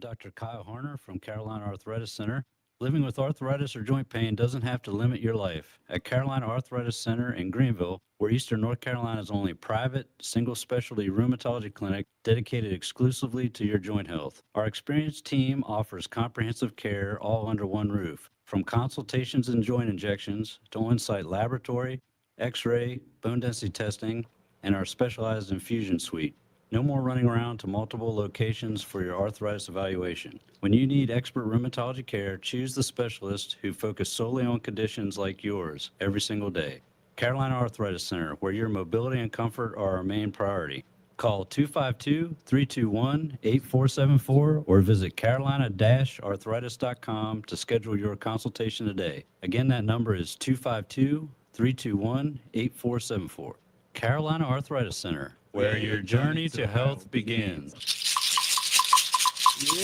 Dr. Kyle Horner from Carolina Arthritis Center. Living with arthritis or joint pain doesn't have to limit your life. At Carolina Arthritis Center in Greenville, we're Eastern North Carolina's only private, single specialty rheumatology clinic dedicated exclusively to your joint health. Our experienced team offers comprehensive care all under one roof. From consultations and joint injections to on site laboratory, x ray, bone density testing, and our specialized infusion suite. No more running around to multiple locations for your arthritis evaluation. When you need expert rheumatology care, choose the specialist who focus solely on conditions like yours every single day. Carolina Arthritis Center, where your mobility and comfort are our main priority. Call 252-321-8474 or visit carolina-arthritis.com to schedule your consultation today. Again, that number is 252-321-8474. Carolina Arthritis Center, where your journey to health begins.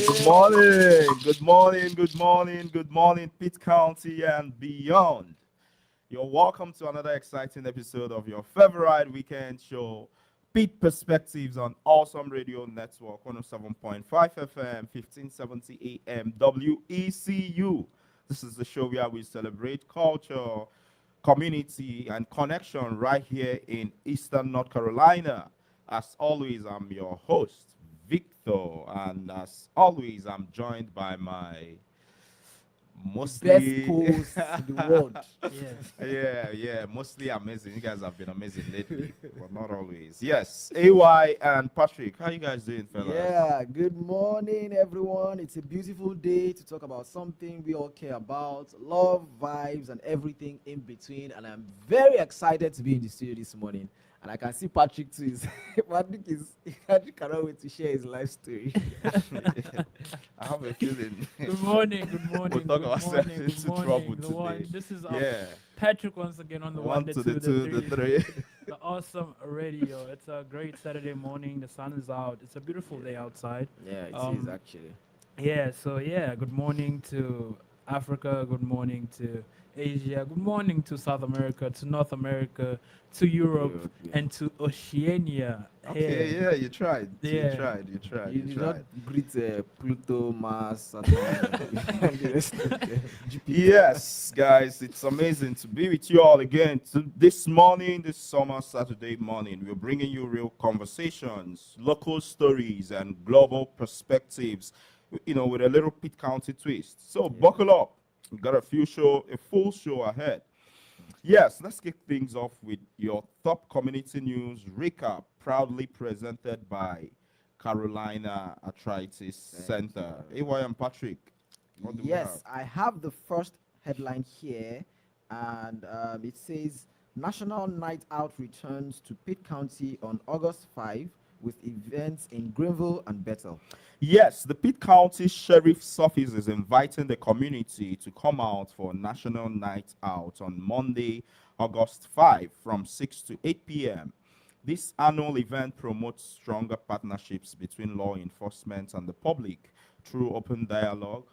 Good morning, good morning, good morning, good morning, Pitt County and beyond. You're welcome to another exciting episode of your favorite weekend show, Pitt Perspectives on Awesome Radio Network, 107.5 FM, 1570 AM, WECU. This is the show where we celebrate culture, community, and connection right here in Eastern North Carolina. As always, I'm your host, Victor, and as always, I'm joined by my mostly Best co-host in the world. mostly amazing. You guys have been amazing lately, but not always. Yes, AY and Patrick, how you guys doing, fellas? Yeah, good morning, everyone. It's a beautiful day to talk about something we all care about, love, vibes, and everything in between. And I'm very excited to be in the studio this morning. And I can see Patrick too. Patrick cannot wait to share his life story. I have a feeling Good morning, good morning. we'll talk good ourselves morning, into good morning, trouble the one. today. This is Yeah, Patrick once again on the one one, to the the two, two, the the three, three. the awesome radio. It's a great Saturday morning. The sun is out. It's a beautiful day outside. Yeah, it is Um, actually. Good morning to Africa. Good morning to Asia. Good morning to South America, to North America, to Europe, and to Oceania. Okay, Hey, yeah, you tried. You yeah. tried. You tried. You You did not tried. greet Pluto, Mars, Saturn, and the rest of Jupiter. Yes, guys, it's amazing to be with you all again. This morning, this summer Saturday morning, we're bringing you real conversations, local stories, and global perspectives. With a little Pitt County twist. So buckle up. We got a full show ahead. Yes, let's kick things off with your top community news recap, proudly presented by Carolina Arthritis Thank Center. you. AY and Patrick, what do we have? Yes, I have the first headline here, and it says National Night Out returns to Pitt County on August 5 with events in Greenville and Bethel. Yes, the Pitt County Sheriff's Office is inviting the community to come out for a National Night Out on Monday, August 5 from 6 to 8 p.m. This annual event promotes stronger partnerships between law enforcement and the public through open dialogue,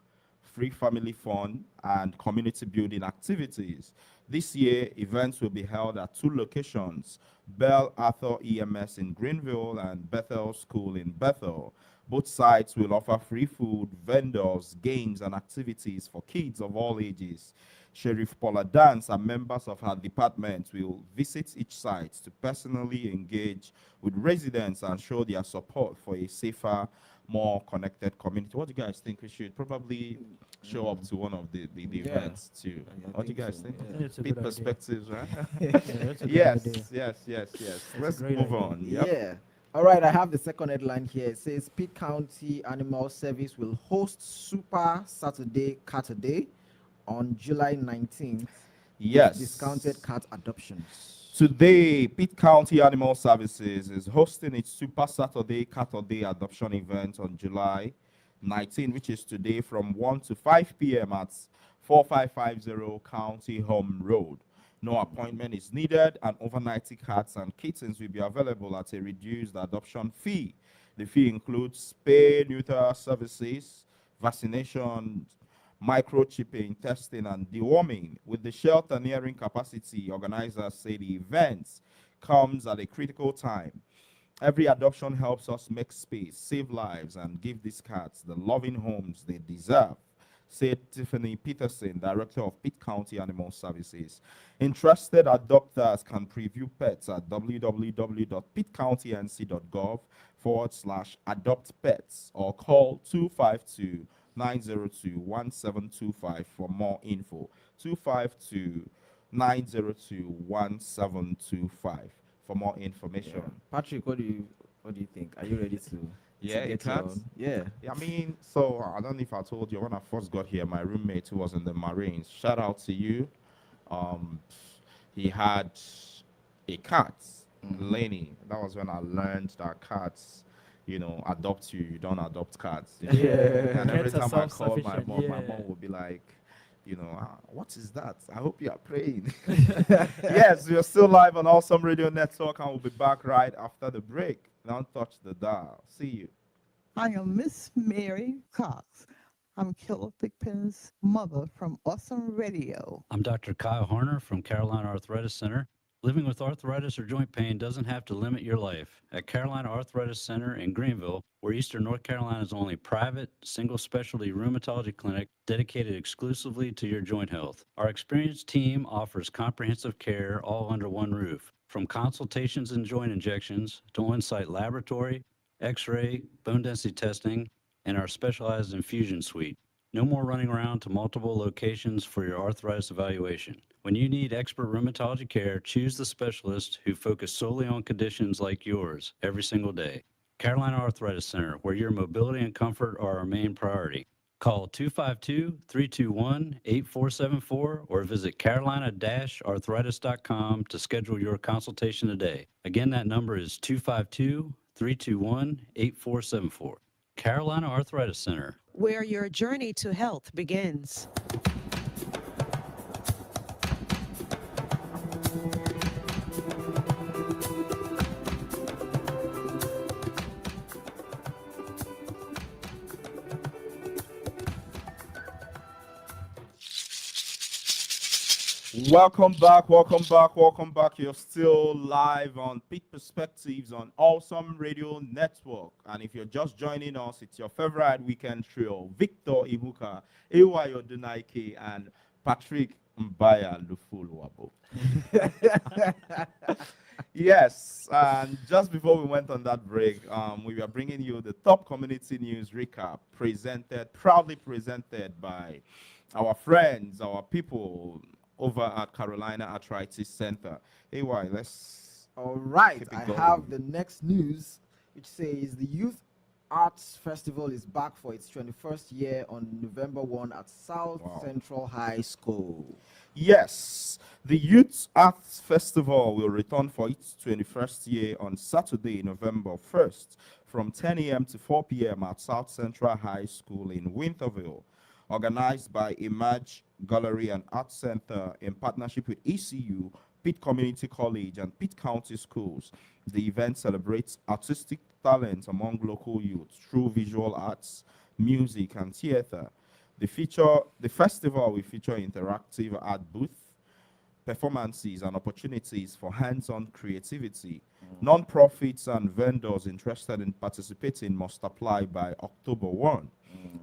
free family fun, and community building activities. This year, events will be held at two locations, Bell Arthur EMS in Greenville and Bethel School in Bethel. Both sites will offer free food, vendors, games, and activities for kids of all ages. Sheriff Paula Dance and members of her department will visit each site to personally engage with residents and show their support for a safer, more connected community. What do you guys think? We should probably show up to one of the Yeah, events too. I What do you think guys so, think? I think it's a Big good idea. perspectives, right? Yeah, that's a good Yes, idea. yes. a Let's great move idea. on. Yep. Yeah. All right, I have the second headline here. It says Pitt County Animal Service will host Super Saturday Cat Day on July 19th with Yes. discounted cat adoptions. Today, Pitt County Animal Services is hosting its Super Saturday Cattle Day adoption event on July 19, which is today from 1 to 5 p.m. at 4550 County Home Road. No appointment is needed, and over 90 cats and kittens will be available at a reduced adoption fee. The fee includes spay, neuter services, vaccination, microchipping, testing, and deworming. With the shelter nearing capacity, organizers say the event comes at a critical time Every adoption helps us make space, save lives, and give these cats the loving homes they deserve, said Tiffany Peterson, Director of Pitt County Animal Services. Interested adopters can preview pets at www.pittcountync.gov/adopt pets or call 252 902 1725 for more info. 252 902 1725 for more information. Patrick, what do you think? Are you ready Yeah, to it get your cuts. yeah? I mean, so I don't know if I told you when I first got here, my roommate who was in the Marines, shout out to you. Um, he had a cat, Lenny. That was when I learned that cats, adopt you. You don't adopt cats. And Yeah. every Cats are time I called self-sufficient. my Yeah. mom would be like, what is that? I hope you are praying. Yes, we are still live on Awesome Radio Network, and we'll be back right after the break. Don't touch the dial. See you. I am Miss Mary Cox. I'm Killer Thigpen's mother from Awesome Radio. I'm Dr. Kyle Horner from Carolina Arthritis Center. Living with arthritis or joint pain doesn't have to limit your life. At Carolina Arthritis Center in Greenville, we're Eastern North Carolina's only private, single specialty rheumatology clinic dedicated exclusively to your joint health. Our experienced team offers comprehensive care all under one roof. From consultations and joint injections to on-site laboratory, x-ray, bone density testing, and our specialized infusion suite. No more running around to multiple locations for your arthritis evaluation. When you need expert rheumatology care, choose the specialist who focus solely on conditions like yours every single day. Carolina Arthritis Center, where your mobility and comfort are our main priority. Call 252-321-8474 or visit carolina-arthritis.com to schedule your consultation today. Again, that number is 252-321-8474. Carolina Arthritis Center. Where your journey to health begins. Welcome back, welcome back, welcome back. You're still live on Peak Perspectives on Awesome Radio Network. And if you're just joining us, it's your favorite weekend trio, Victor Ihuka, Odunaike, and Patrick Mbaya Lufuluwabo. Yes, and just before we went on that break, we were bringing you the top community news recap, proudly presented by our friends, our people over at Carolina Arthritis Center. AY, let's All right, keep it I going. have the next news, which says the Youth Arts Festival is back for its 21st year on November 1 at South Wow. Central High School. Yes, the Youth Arts Festival will return for its 21st year on Saturday, November 1st from 10 a.m. to 4 p.m. at South Central High School in Winterville. Organized by Image Gallery and Art Center in partnership with ECU, Pitt Community College, and Pitt County Schools. The event celebrates artistic talent among local youth through visual arts, music, and theater. The festival will feature interactive art booth, performances, and opportunities for hands-on creativity. Non-profits and vendors interested in participating must apply by October 1.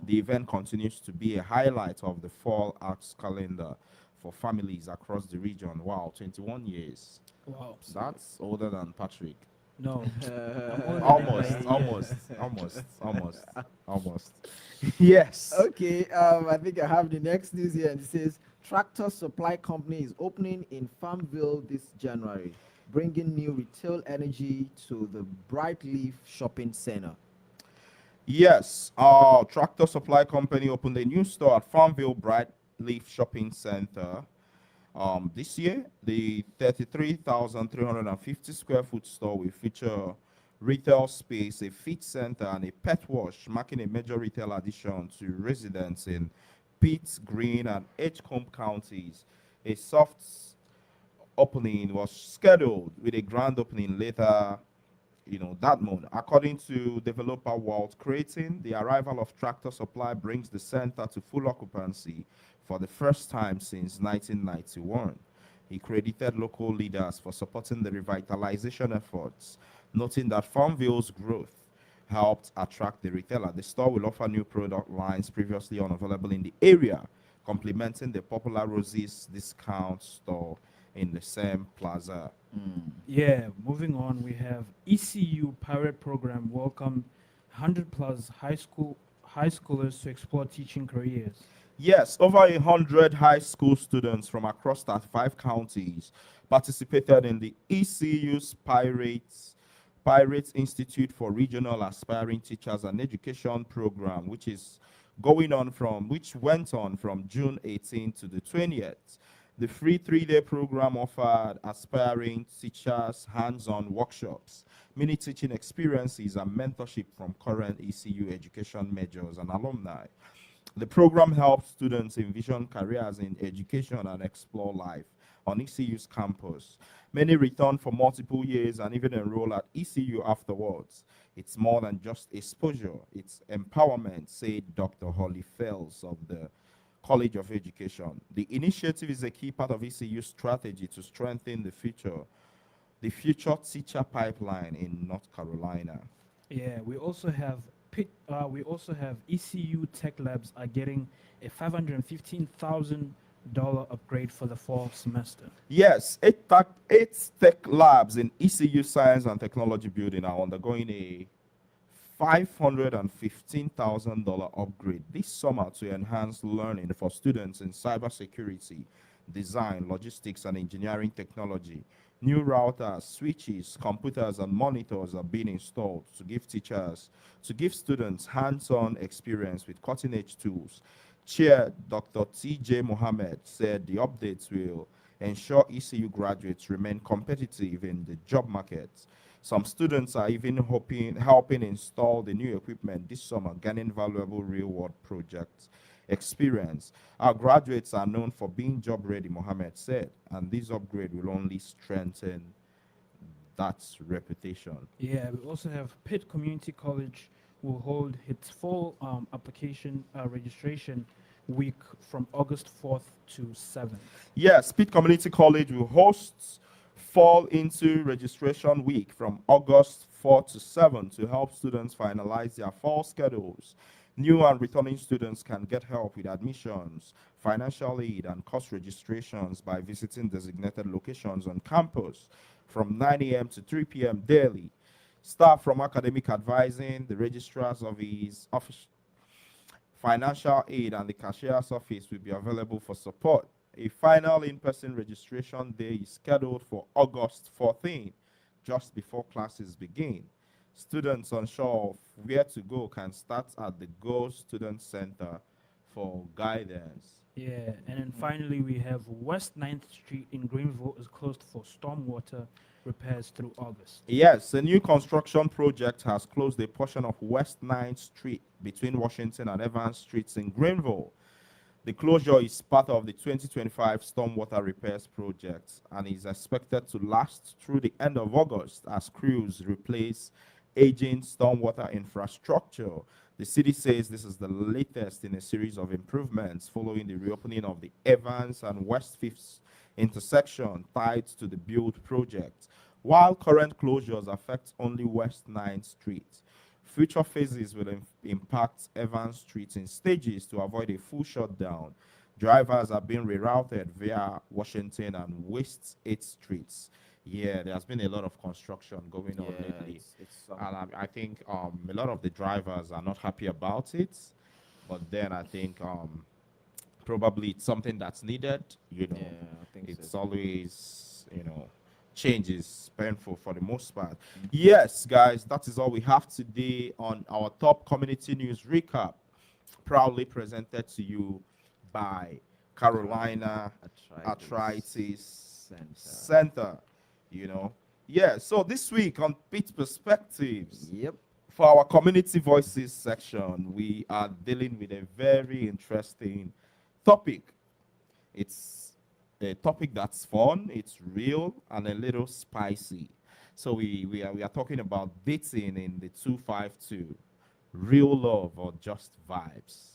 The event continues to be a highlight of the fall arts calendar for families across the region. Wow, 21 years. Wow. That's older than Patrick. No. I'm older than Almost, that, almost, almost. Yes. Okay, I think I have the next news here, and it says Tractor Supply Company is opening in Farmville this January, bringing new retail energy to the Brightleaf Shopping Center. Yes, our Tractor Supply Company opened a new store at Farmville Brightleaf Shopping Center. This year, the 33,350 square foot store will feature retail space, a fit center, and a pet wash, marking a major retail addition to residents in Pitt, Green, and Edgecombe counties. A soft opening was scheduled with a grand opening later that month. According to developer Walt Creighton, the arrival of Tractor Supply brings the center to full occupancy for the first time since 1991. He credited local leaders for supporting the revitalization efforts. Noting that Farmville's growth helped attract the retailer, the store will offer new product lines previously unavailable in the area, complementing the popular Rosie's discount store in the same plaza. Yeah, moving on, we have ECU Pirate Program welcome 100 plus high schoolers to explore teaching careers. Yes, over 100 high school students from across 35 counties participated in the ECU's Pirates Institute for Regional Aspiring Teachers and Education program, which went on from June 18th to the 20th. The free 3-day program offered aspiring teachers hands-on workshops, mini teaching experiences, and mentorship from current ECU education majors and alumni. The program helps students envision careers in education and explore life on ECU's campus. Many return for multiple years and even enroll at ECU afterwards. It's more than just exposure, it's empowerment, said Dr. Holly Fells of the College of Education. The initiative is a key part of ECU's strategy to strengthen the future teacher pipeline in North Carolina. Yeah, we also have ECU Tech Labs are getting a $515,000 upgrade for the fall semester. Yes, eight tech labs in ECU Science and Technology Building are undergoing a $515,000 upgrade this summer to enhance learning for students in cybersecurity, design, logistics, and engineering technology. New routers, switches, computers, and monitors are being installed to give students hands-on experience with cutting-edge tools. Chair Dr. T.J. Mohammed said the updates will ensure ECU graduates remain competitive in the job market. Some students are even helping install the new equipment this summer, gaining valuable real-world project experience. Our graduates are known for being job ready, Mohammed said, and this upgrade will only strengthen that reputation. Yeah, we also have Pitt Community College will hold its fall application registration week from August 4th to 7th. Yes, Pitt Community College will host Fall into Registration Week from August 4 to 7 to help students finalize their fall schedules. New and returning students can get help with admissions, financial aid, and course registrations by visiting designated locations on campus from 9 a.m. to 3 p.m. daily. Staff from academic advising, the registrar's office, financial aid, and the cashier's office will be available for support. A final in-person registration day is scheduled for August 14, just before classes begin. Students unsure of where to go can start at the Go Student Center for guidance. Yeah, and then finally we have West 9th Street in Greenville is closed for stormwater repairs through August. Yes, a new construction project has closed a portion of West 9th Street between Washington and Evans Streets in Greenville. The closure is part of the 2025 stormwater repairs project and is expected to last through the end of August as crews replace aging stormwater infrastructure. The city says this is the latest in a series of improvements following the reopening of the Evans and West 5th intersection tied to the build project. While current closures affect only West 9th Street, future phases will impact Evans Street in stages to avoid a full shutdown. Drivers are being rerouted via Washington and West 8th Streets. Yeah, there's been a lot of construction going on lately. And I think a lot of the drivers are not happy about it. But then I think probably it's something that's needed. You know, I think it's so. always, change is painful for the most part. Yes, guys, that is all we have today on our top community news recap, proudly presented to you by Carolina Arthritis Center. Yeah, so this week on Pitt Perspectives, Yep. for our community voices section, we are dealing with a very interesting topic. It's a topic that's fun, it's real, and a little spicy. So we are talking about dating in the 252, real love or just vibes.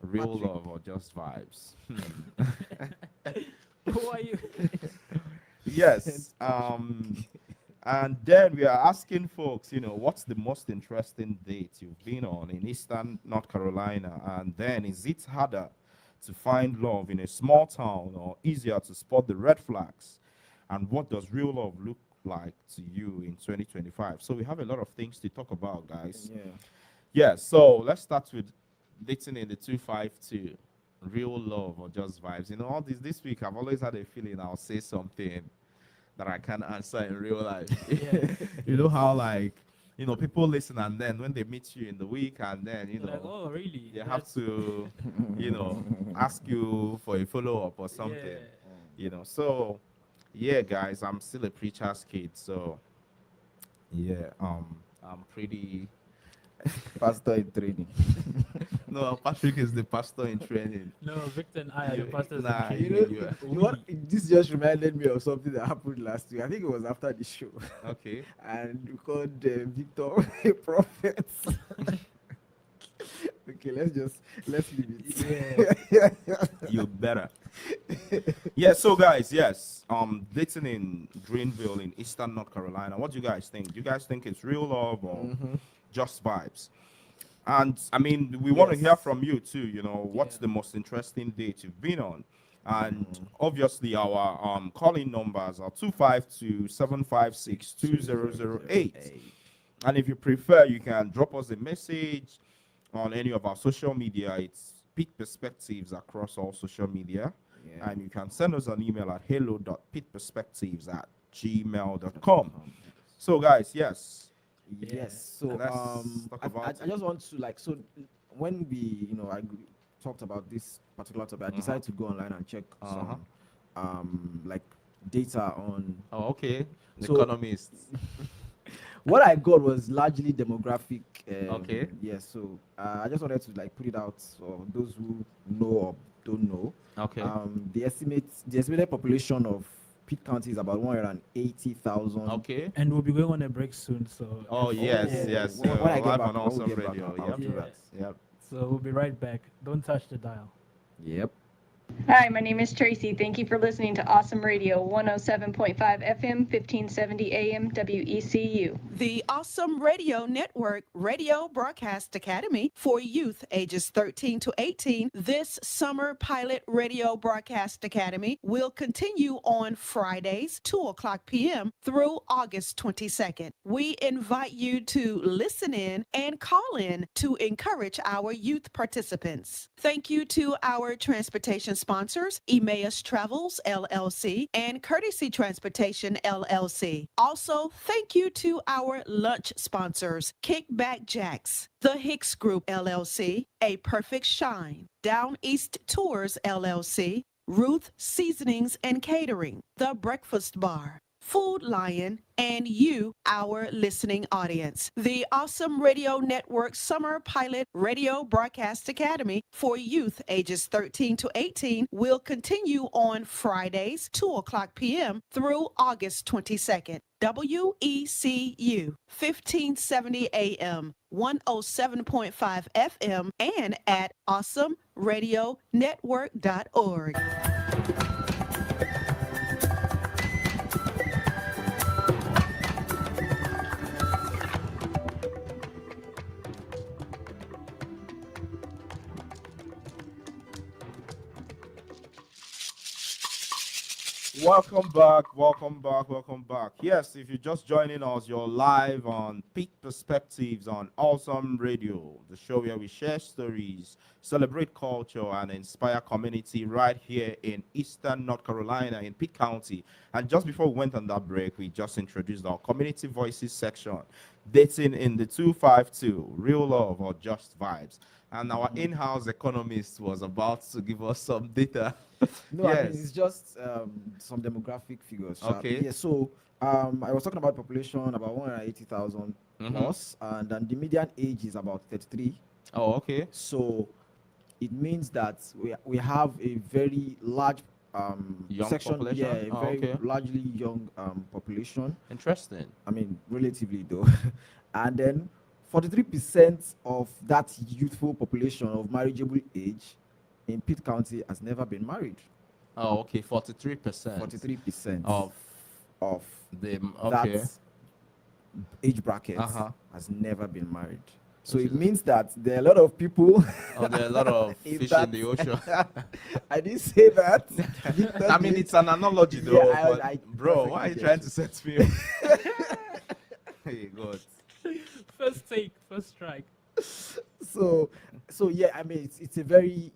Real Patrick. love or just vibes. Who are you? Yes. And then we are asking folks, what's the most interesting date you've been on in Eastern North Carolina? And then is it harder to find love in a small town or easier to spot the red flags? And what does real love look like to you in 2025? So we have a lot of things to talk about, guys. Yeah. Yeah, so let's start with dating in the 252. Real love or just vibes. All this week I've always had a feeling I'll say something that I can't answer in real life. Yeah. You know how people listen and then when they meet you in the week and then Like, oh, really? they have That's- to ask you for a follow up or something. So yeah, guys, I'm still a preacher's kid, so yeah, I'm pretty. Pastor in training. No, Patrick is the pastor in training. No, Victor and I are the You- pastors. nah, in You training. know, you- you know what? This just reminded me of something that happened last week. I think it was after the show, Okay. and we called Victor a prophet. Okay, let's leave it. Yeah. You better. Yeah, so guys, yes, dating in Greenville in Eastern North Carolina. What do you guys think? Do you guys think it's real love or just vibes? And I mean, we want to hear Yes. from you too. What's Yeah. the most interesting date you've been on? And obviously, our calling numbers are 252-756-2008. And if you prefer, you can drop us a message on any of our social media. It's Pitt Perspectives across all social media. Yeah. And you can send us an email at hello.pitperspectives@gmail.com. So, guys, yes. Yes. So Let's talk about I just want to when we talked about this particular topic, I decided to go online and check some like data on Oh, okay. So- Economists. what I got was largely demographic. Okay. Yes. So I just wanted to put it out for those who know or don't know. Okay. The estimated population of Pitt County is about 180,000. Okay. And we'll be going on a break soon, so. Oh, yes, Oh, yes. when I get live back, on when we Awesome get back, Radio. I'll do Yep. that. Yep. So we'll be right back. Don't touch the dial. Yep. Hi, my name is Tracy. Thank you for listening to Awesome Radio, 107.5 FM, 1570 AM, WECU. The Awesome Radio Network Radio Broadcast Academy for youth ages 13 to 18. This summer pilot radio broadcast academy will continue on Fridays, 2:00 p.m. through August 22nd. We invite you to listen in and call in to encourage our youth participants. Thank you to our transportation sponsors, Emmaus Travels LLC and Courtesy Transportation LLC. Also, thank you to our lunch sponsors, Kickback Jacks, The Hicks Group LLC, A Perfect Shine, Down East Tours LLC, Ruth Seasonings and Catering, The Breakfast Bar, Food Lion, and you, our listening audience. The Awesome Radio Network Summer Pilot Radio Broadcast Academy for youth ages 13 to 18 will continue on Fridays, 2:00 p.m. through August 22nd. WECU, 1570 AM, 107.5 FM, and at awesomeradionetwork.org. Welcome back, welcome back, welcome back. Yes, if you're just joining us, you're live on Peak Perspectives on Awesome Radio, the show where we share stories, celebrate culture, and inspire community right here in Eastern North Carolina in Pitt County. And just before we went on that break, we just introduced our Community Voices section, dating in the 252, real love or just vibes. And our in-house economist was about to give us some data. No, I mean, Yes. it's just some demographic figures. Sha. Okay. Yeah, so I was talking about population about 180,000 plus, and then the median age is about 33. Oh, okay. So it means that we have a very large Young section, population? yeah, a Oh, very okay. largely young population. Interesting. I mean, relatively though. And then 43% of that youthful population of marriageable age in Pitt County has never been married. Oh, okay. 43%. 43% of of the okay. that age bracket Uh-huh. has never been married. So Which it is- means that there are a lot of people. Oh, there are a lot of in fish that- in the ocean. I didn't say that. Victor I mean, did. it's an analogy, Yeah, though. I- but I bro, why are you perfectly trying get to set me up? Hey, God. First take, first strike. So yeah, I mean it's a very,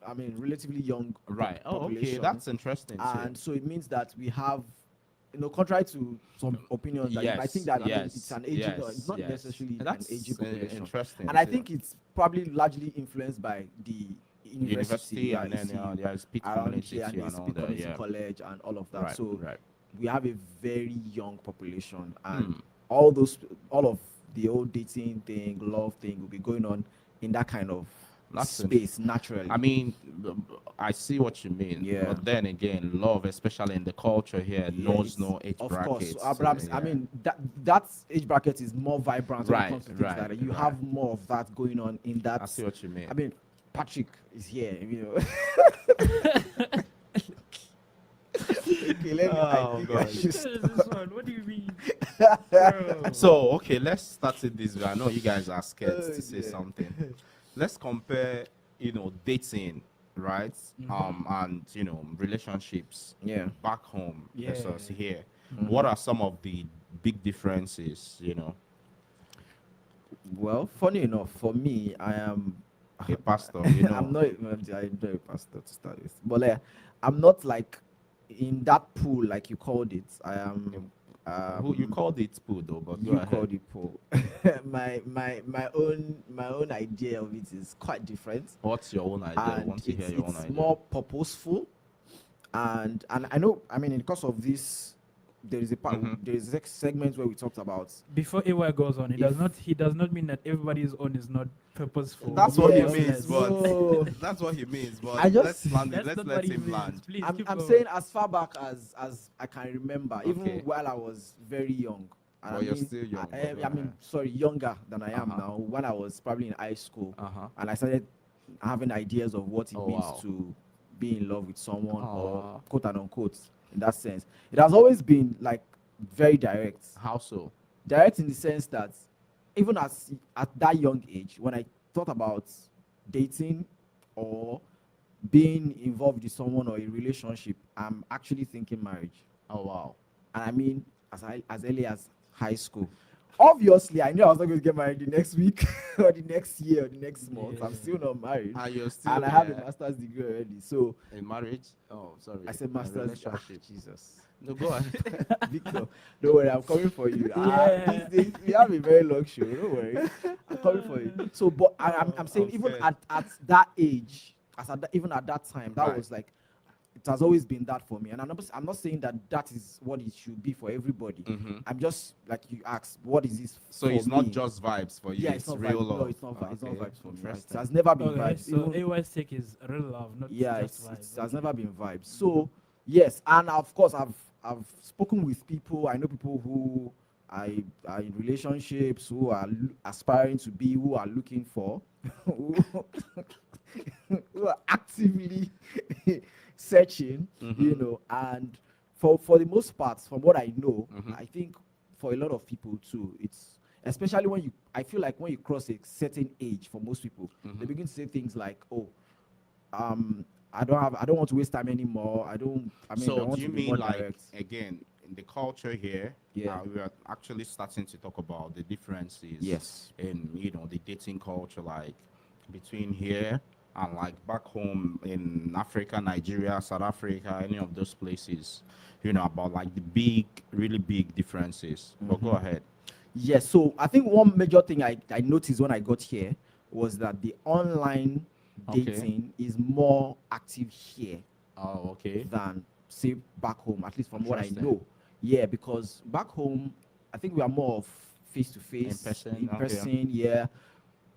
I mean, relatively young Right. Oh, okay. population. That's interesting. too. And so it means that we have, contrary to some opinions that you might think that, I mean, it's an aging, no, it's not necessarily That's an aging population. interesting. And I too. think it's probably largely influenced by the university and then there's Pitt around community here, and too there's and all Pitt that. Community Yeah. College and all of that. Right. So right. we have a very young population, and Hmm. all of the old dating thing, love thing will be going on in that kind of That's space naturally. I mean, I see what you mean. Yeah. But then again, love, especially in the culture here, knows Yes, no age of brackets. course. But I yeah. mean, that age bracket is more vibrant when it Right, comes to things right, like that. You right. have more of that going on in that. I see what you mean. I mean, Patrick is here, Okay, let me. Oh, I think I God. should This stop. one, what do you mean? Bro. So, okay, let's start it this way. I know you guys are scared Oh, to say dear. something. Let's compare, dating, right? And, relationships Yeah. back home versus Yeah. here. Mm-hmm. What are some of the big differences, Well, funny enough, for me, I am. A pastor, I'm not a pastor to start with, but I'm not like in that pool like you called it. I am. Who you called it pool though, but go You ahead. called it pool. my own idea of it is quite different, What's your own idea? I and want to hear it's, your own it's idea. more purposeful, and I know. I mean, because of this, there is a part. Mhm. There is a segment where we talked about. Before AY goes on, If- he does not mean that everybody's own is not purposeful. That's what he Yes, means, but no. that's what he means. But I just- let's land it. That's Let's not let what he him means. land. Please I'm keep going. saying as far back as I can remember, even Okay. while I was very young. And But you're still young, I but mean, sorry, younger than I am Uh-huh. now. When I was probably in high school, Uh-huh. and I started having ideas of what it Oh, means wow. to be in love with someone, or Aw. quote and unquote, in that sense. It has always been like very direct. How so? Direct in the sense that even at that young age, when I thought about dating or being involved with someone or a relationship, I'm actually thinking marriage. Oh wow. And I mean, as early as high school. Obviously, I knew I was not going to get married the next week or the next year or the next month. I'm Yeah. still not married. And you're still And I have a master's degree already. So in marriage? Oh, sorry. I said In master's. relationship. Jesus. No, go ahead. Victor, don't worry, I'm coming for you. Yeah. These days, we have a very long show. Don't worry, I'm coming for you. So, but I'm saying even Okay. at that age, even at that time, that Right. was like, it has always been that for me. And I'm not saying that is what it should be for everybody. Mhm. I'm just like you asked, what is this? So for it's not me? just vibes for you. Yeah, it's it's not real vibes. love. No, it's not vibes. It's not Okay, vibes for me. It interesting. has never been Okay, vibes. so Even- AY's take is real love, not yeah, just it vibes. has Okay. never been vibes. So yes, and of course I've spoken with people. I know people who are in relationships, who are aspiring to be, who are looking for, who who are actively searching, and for the most part, from what I know, Mhm. I think for a lot of people too, it's especially I feel like when you cross a certain age, for most people, they begin to say things like, oh, I don't want to waste time anymore. I mean, I So want do you to be mean more like direct. again in the culture here? Yeah. We are actually starting to talk about the differences. Yes. In the dating culture, like between here and like back home in Africa, Nigeria, South Africa, any of those places. About like the really big differences. But go ahead. Yes. So I think one major thing I noticed when I got here was that the online Okay. dating is more active here Oh, okay. than say back home, at least from what I Interesting. know. Yeah, because back home, I think we are more of face to face, In person, okay. yeah.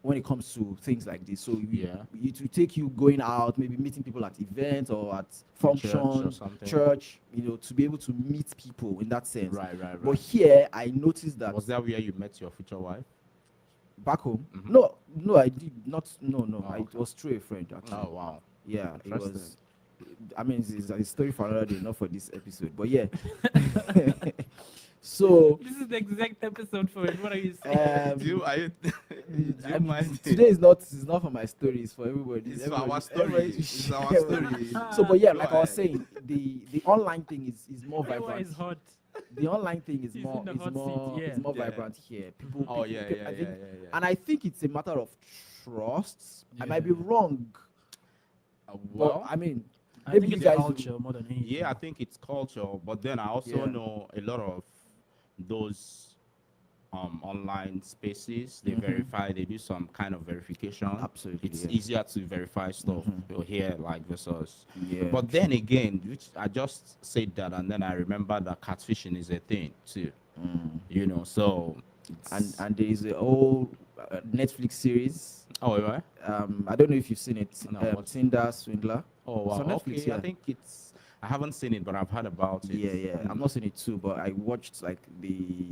When it comes to things like this, so Yeah. it will take you going out, maybe meeting people at events or at church or functions, something. church, to be able to meet people in that sense. Right. But here, I noticed that Was that where you met your future wife? back home, Mhm. no, I did not. No, Oh, it okay. was through a friend actually. Oh wow. Yeah, it was. Interesting. I mean, it's a story for another day, not for this episode. But yeah. So This is the exact episode for it. What are you saying? Do you, are you, do you I mean, mind? today is not for my story. It's for everybody. It's for Everybody- our story. everybody to It's our share. story. So, but yeah, Go like I was ahead. saying, the online thing is more Iowa vibrant. is hot. The online thing is He's more in the is hot seat, more yeah. is more Yeah. vibrant here. People, Oh, people- yeah, people- yeah, I yeah, think, yeah. and I think it's a matter of trust. I might be Yeah. wrong, Well, but I mean, I maybe think you it's guys. culture more than anything. yeah, I think it's culture, but then I also Yeah. know a lot of those online spaces. They Mhm. verify. They do some kind of verification. Absolutely, it's yeah. easier to verify stuff here, like versus. Yeah. But then again, which I just said that, and then I remember that catfishing is a thing too. You know, so And there is a whole Netflix series. oh right. I don't know if you've seen it. No, what's- Tinder Swindler. Oh It's wow. on Netflix, Okay, yeah. I think it's. I haven't seen it, but I've heard about it. Yeah, yeah. I'm not seeing it too, but I watched like the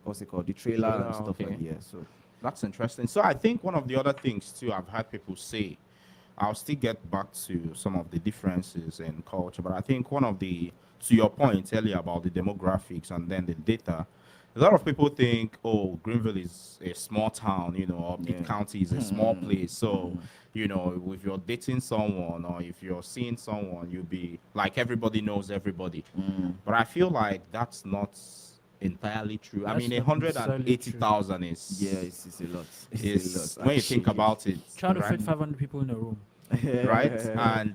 what's it called, the trailer Trailer, and stuff okay. like yeah. So That's interesting. So I think one of the other things too I've heard people say, I'll still get back to some of the differences in culture, but I think one of the, to your point earlier about the demographics and then the data, a lot of people think, oh, Greenville is a small town, you know, or Pitt Yeah. County is a small place. So, you know, if you're dating someone or if you're seeing someone, you'll be like everybody knows everybody. But I feel like that's not entirely true. I That's mean, not necessarily 180,000 is yeah, it's a lot. is a lot. when you think actually. about it, Try to right? fit 500 people in a room. Right? And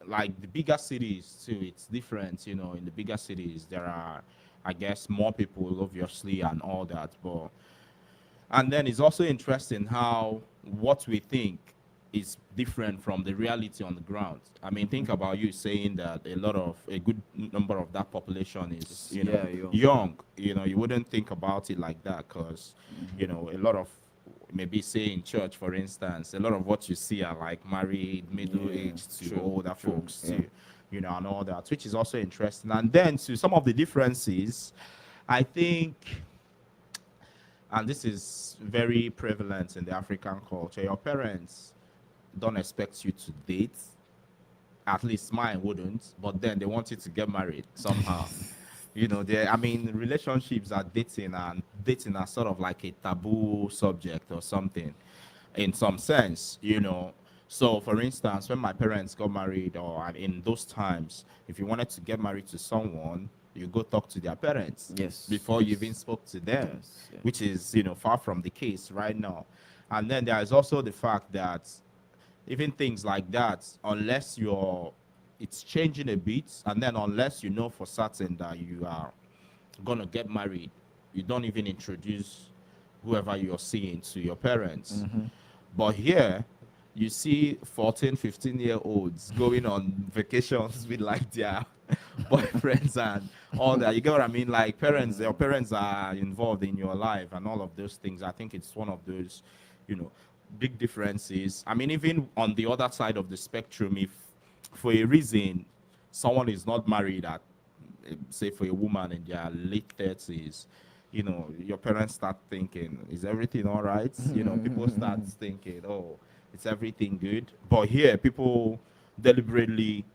like the bigger cities too, it's different. You know, in the bigger cities there are, I guess, more people obviously and all that. But and then it's also interesting how what we think is different from the reality on the ground. I mean, think about you saying that a good number of that population is, you know, Yeah, young. young. You know, you wouldn't think about it like that because, you know, a lot of, maybe say in church, for instance, a lot of what you see are like married, middle-aged to true, older true, folks yeah. too, you know, and all that, which is also interesting. And then to some of the differences, I think, and this is very prevalent in the African culture, your parents don't expect you to date. At least mine wouldn't, but then they want you to get married somehow. You know, I mean, relationships are dating, and dating are sort of like a taboo subject or something in some sense, you know. So, for instance, when my parents got married, or in those times, if you wanted to get married to someone, you go talk to their parents Yes, before you yes. even spoke to them, Yes, yeah. which is, you know, far from the case right now. And then there is also the fact that even things like that, unless it's changing a bit, and then unless you know for certain that you are gonna get married, you don't even introduce whoever you're seeing to your parents. But here, you see 14, 15-year-olds going on vacations with like their boyfriends and all that. You get what I mean? Like your parents are involved in your life and all of those things. I think it's one of those, you know, big differences. I mean, even on the other side of the spectrum, if for a reason someone is not married at, say, for a woman in their late 30s, you know, your parents start thinking, is everything all right? You know, people start thinking, oh, it's everything good. But here, people deliberately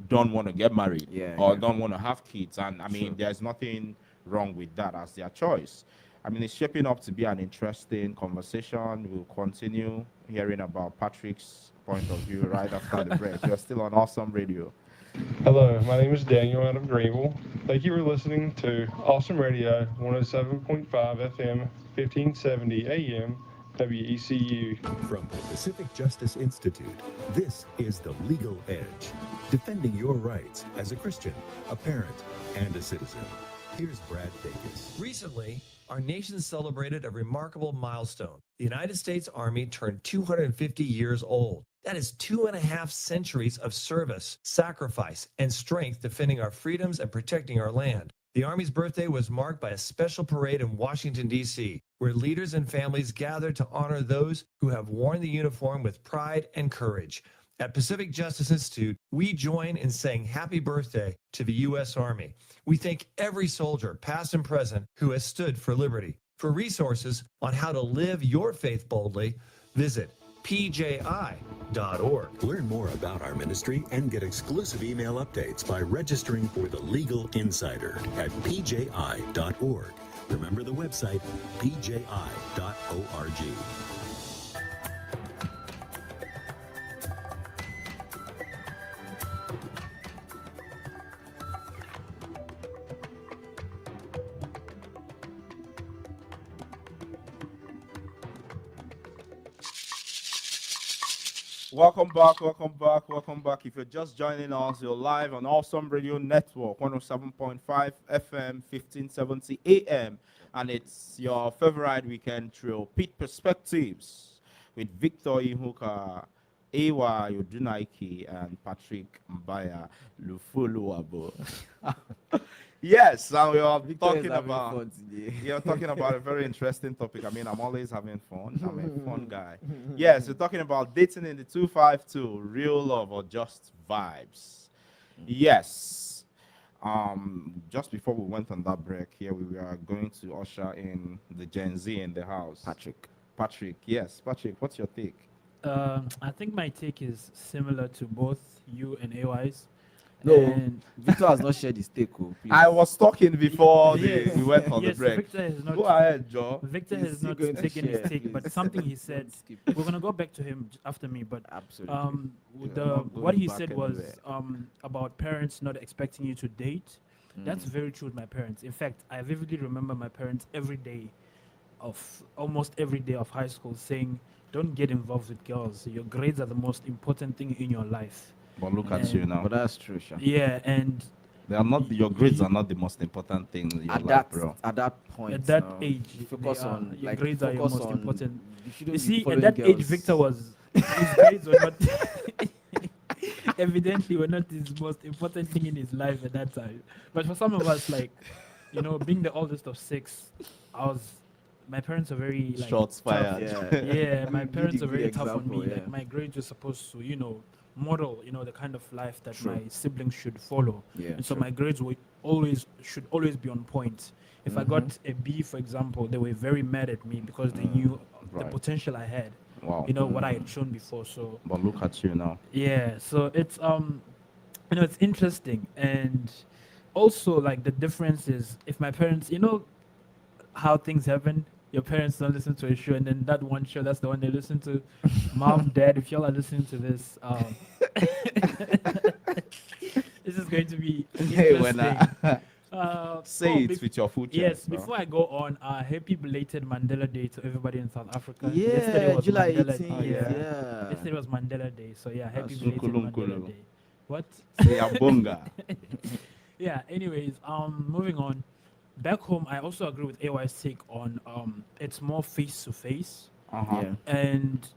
don't want to get married Yeah, or yeah. don't want to have kids. And I mean, Sure. there's nothing wrong with that as their choice. I mean, it's shaping up to be an interesting conversation. We'll continue hearing about Patrick's point of view right after the break. You're still on Awesome Radio. Hello, my name is Daniel out of Greenville. Thank you for listening to Awesome Radio 107.5 FM, 1570 AM, WECU. From the Pacific Justice Institute, this is The Legal Edge, defending your rights as a Christian, a parent, and a citizen. Here's Brad Dacus. Recently, our nation celebrated a remarkable milestone. The United States Army turned 250 years old. That is 2.5 centuries of service, sacrifice, and strength defending our freedoms and protecting our land. The Army's birthday was marked by a special parade in Washington, D.C., where leaders and families gathered to honor those who have worn the uniform with pride and courage. At Pacific Justice Institute, we join in saying happy birthday to the U.S. Army. We thank every soldier, past and present, who has stood for liberty. For resources on how to live your faith boldly, visit pji.org. Learn more about our ministry and get exclusive email updates by registering for the Legal Insider at pji.org. Remember the website, pji.org. Welcome back, welcome back, welcome back. If you're just joining us, you're live on Awesome Radio Network, 107.5 FM, 1570 AM, and it's your favorite weekend trio, Pitt Perspectives, with Victor Ihuka, Odunaike, and Patrick Mbaya Lufuluabo. Yes, and we are talking about you're talking about a very interesting topic. I mean, I'm always having fun. I'm a fun guy. Yes, we're talking about dating in the 252, real love or just vibes. Yes. Just before we went on that break here, we were going to usher in the Gen Z in the house. Patrick, yes. Patrick, what's your take? I think my take is similar to both you and AY's. No, And Victor has not shared his take. Oh, please. I was talking before Yes, we went on yes, the break. Victor has not. Go ahead, Joe. Victor He's has still not going to taken his share, take, but please. something he said. Skip. We're gonna go back to him after me, but Absolutely. with You're the not what going he back said was anywhere. about parents not expecting you to date. That's Mm. very true with my parents. In fact, I vividly remember my parents almost every day of high school saying, "Don't get involved with girls. Your grades are the most important thing in your life." But look at And- you now. But that's true, Sha. Yeah, and They are not your grades are not the most important thing in your life, bro. At that point, at that now, age, you focus they are- on your like grades are your focus most on- important. You, shouldn't You be see, at following that age, girls. Victor was his grades were not evidently were not his most important thing in his life at that time. But for some of us, like being the oldest of six, my parents are very like Shots tough. fired. Yeah, my You give parents the are very good tough on me. example, Like yeah. my grades were supposed to, model, the kind of life that True. my siblings should follow. Yeah, And so true. my grades should always be on point. If I got a B, for example, they were very mad at me because they knew the right. potential I had. Wow. What I had shown before. So But look at you now. yeah, so it's it's interesting, and also like the difference is if my parents, how things happen. Your parents don't listen to a show, and then that one show, that's the one they listen to. Mom, dad, if y'all are listening to this, this is going to be Hey, interesting. Say it bef- with your full chest. Yes, no? before I go on, happy belated Mandela Day to everybody in South Africa. Yeah, Yesterday was July Mandela 18th. Oh, yeah. Yeah. Yesterday was Mandela Day, so yeah, happy That's belated Sukulum Mandela Kulu. Day. What? Say abonga. Yeah, anyways, moving on. Back home, I also agree with AY's take on it's more face to face, Uh-huh. Yeah. and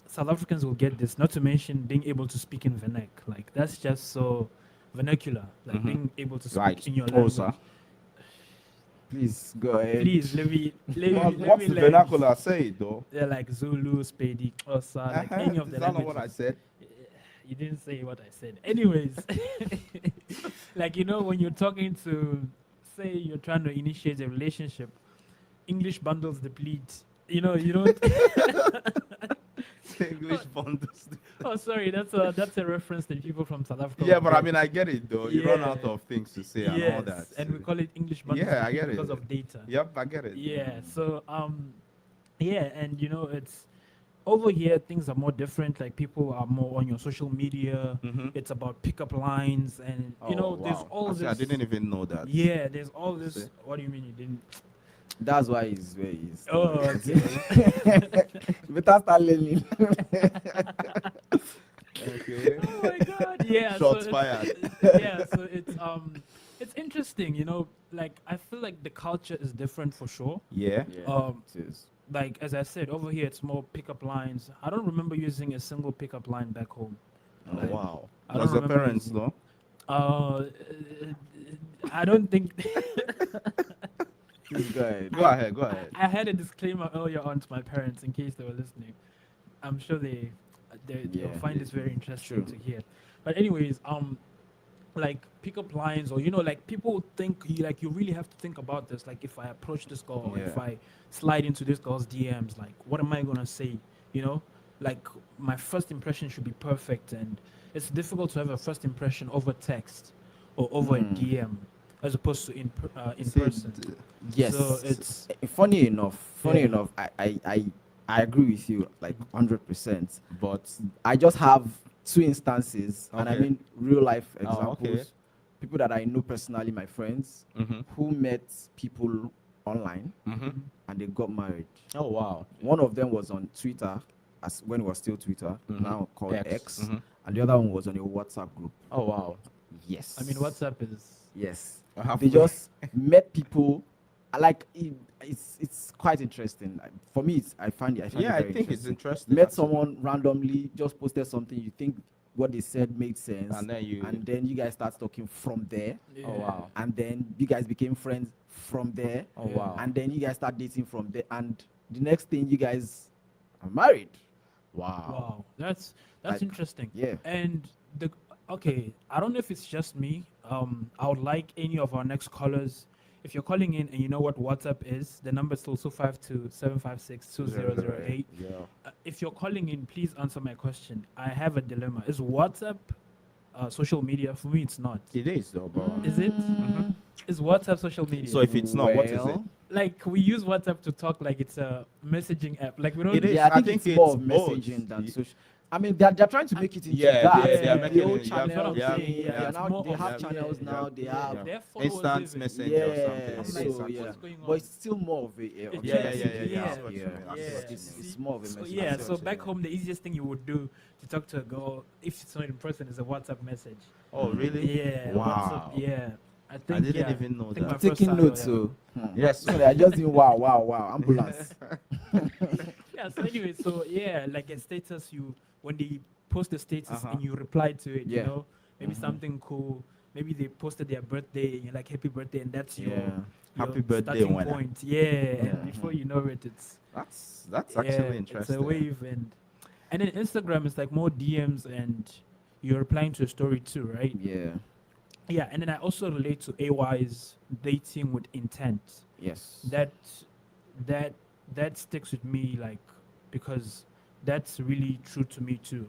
South Africans will get this. Not to mention being able to speak in vernac, like that's just so vernacular. Like Mhm. being able to speak Right. in your Prosa. language. Please go ahead. Please let me What's the learn. vernacular? Say it though. They're like Zulu, Spedi, Xhosa, like any of Is the that not languages. what I said? You didn't say what I said. Anyways, like when you're talking to, say, you're trying to initiate a relationship, English bundles deplete. You don't. English bundles. Oh, sorry, that's a reference to people from South Africa. Yeah, but I mean, I get it though. You run Yeah. out of things to say and all Yes, that. and we call it English bundles Yeah, I deplete get it. because of data. Yep, I get it. Yeah. So yeah, and it's over here things are more different. Like people are more on your social media. Mhm. It's about pickup lines, and Oh, there's wow. all Actually, this. I didn't even know that. Yeah, there's all this. See? What do you mean you didn't? That's why he's where he is. Oh, okay. Better start learning. Okay. Oh my God! Yeah. Shots so fired. Yeah. So it's interesting. Like I feel like the culture is different for sure. Yeah. It is. Like as I said, over here it's more pickup lines. I don't remember using a single pickup line back home. Oh, Like, wow. I don't Was your remember parents using- though? I don't think. Please go ahead. Go ahead. Go ahead. I had a disclaimer earlier on to my parents in case they were listening. I'm sure they'll Yeah, find yeah, this very interesting true. to hear. But anyways, like pickup lines, or like people think you really have to think about this. Like if I approach this girl, or if Yeah. I slide into this girl's DMs, like what am I gonna say? like my first impression should be perfect, and it's difficult to have a first impression over text or over a DM as opposed to in See, person. Yes. So it's Funny enough, Yeah. I agree with you like 100%. But I just have two instances, and I Okay. mean real life Oh, examples. okay. People that I know personally, my friends, who met people online and they got married. Oh wow. One of them was on Twitter, as when it was still Twitter, now called X. X, and the other one was on a WhatsApp group. Oh wow. Yes. I mean, WhatsApp is Yes. Halfway. They just met people. Like it's quite interesting. For me, I find it. Yeah, I very think it's interesting. Met actually. someone randomly, just posted something. You think what they said made sense, And then you guys start talking from there. yeah. Oh wow. And then you guys became friends from there. Oh wow. And then you guys start dating from there. And the next thing, you guys are married. Wow, that's Like, interesting. yeah. And okay, I don't know if it's just me. I would like any of our next callers. If you're calling in and you know what WhatsApp is, the number is also 527562008. Yeah. If you're calling in, please answer my question. I have a dilemma. Is WhatsApp social media? For me, it's not. It is though, bro. Is it? Is WhatsApp social media? So if it's not, what is it? Well, like we use WhatsApp to talk like it's a messaging app. Like we don't. It is. Yeah, I I think, think it's more it's of both. messaging than social. I mean, they're trying to make it into Yeah, that. they are making the old it- you have- channels. yeah, They yeah. are now, More they of have that, channels yeah. now. They Yeah. have. Their followers Instant even. messenger or Yeah, something. I'm so like, yeah, what's going but on? it's still more of a It's Yeah, just- yeah. yeah. It's more of a So, message. yeah, I see so what you back mean. home, the easiest thing you would do to talk to a girl, if it's not in person, is a WhatsApp message. Oh really? Yeah. Wow. WhatsApp, yeah. I think. I didn't yeah, even know I think that. my first Taking time, notes, yeah. so Yes. Sorry, I just did wow, ambulance. Yeah. So anyway, so yeah, like a status, when they post the status Uh-huh. and you reply to it, Yeah. you know, maybe something cool. Maybe they posted their birthday and you're like happy birthday, and that's Yeah. your Happy birthday, starting winner. point. Yeah. And before you know it, it's That's yeah, actually interesting. It's a wave, and then Instagram is like more DMs and you're replying to a story too, right? Yeah. Yeah, and then I also relate to AY's dating with intent. Yes. That sticks with me, like, because that's really true to me too.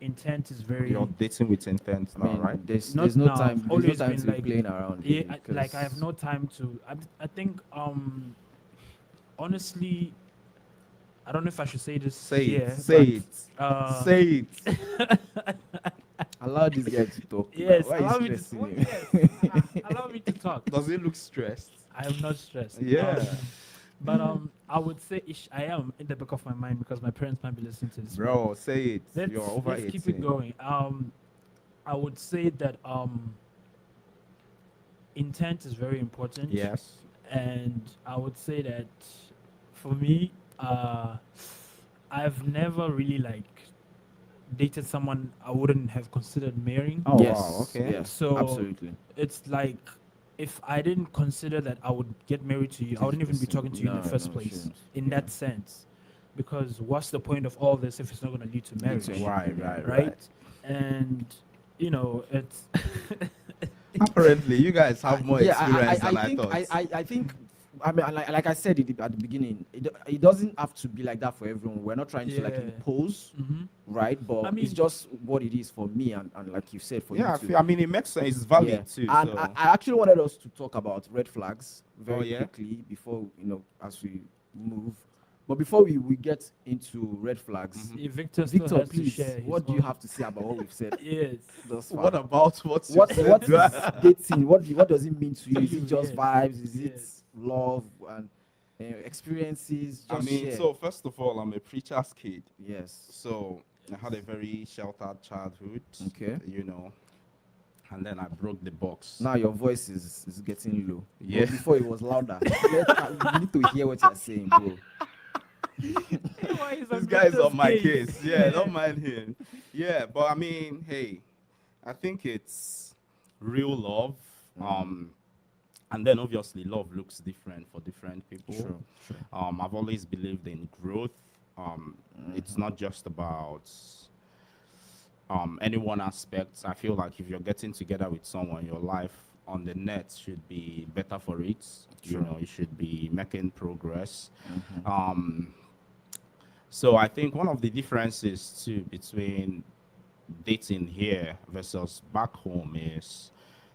Intent is very You're dating with intent I now, mean, right? there's Not no now, time. I've There's no always time been to be like- playing around. yeah. here Like I have because- no time to. I think honestly, I don't know if I should say this. Say here, it. Say but, it. uh, Say it. Allow this guy to talk. Yes, Why allow you me to. stressing Yes, him? allow me to talk. Does it look stressed? I am not stressed. Yeah. But I would say I am in the back of my mind because my parents might be listening to this. Bro, say it. Let's, You're over let's 18. keep it going. I would say that intent is very important. Yes. And I would say that for me, I've never really like dated someone I wouldn't have considered marrying. Oh, Yes. wow. Okay. Yes. So- absolutely. It's like if I didn't consider that I would get married to you, I wouldn't even be talking to you in the first place. shouldn't. In that sense, because what's the point of all this if it's not going to lead to marriage? Right. And it's Apparently, you guys have more Yeah, experience than I think, thought. I think. I mean, like I said it at the beginning, it doesn't have to be like that for everyone. We're not trying to like Yeah. impose, Mhm. right? But I mean- it's just what it is for me, and like you said, for Yeah, you too. I mean, it makes sense. It's valid Yeah. too. And so. I actually wanted us to talk about red flags very yeah? quickly before as we move. But before we get into red flags, If Victor still Victor, has to please, share his what do you own- have to say about what we've said Yes. thus far? What about what you what said? what is dating? What does it mean to you? Is it just Yes. vibes? Is Yes. it love and experiences? I Just mean, share. so first of all, I'm a preacher's kid. Yes. So I had a very sheltered childhood. Okay. And then I broke the box. Now your voice is getting low. But Yeah. before it was louder. You need to hear what you're saying, bro. This guy's on my case. Yeah, don't mind him. Yeah, but I mean, hey, I think it's real love. And then obviously love looks different for different people. Sure. I've always believed in growth. It's not just about any one aspect. I feel like if you're getting together with someone, your life on the net should be better for it. Sure. You should be making progress. So I think one of the differences too between dating here versus back home is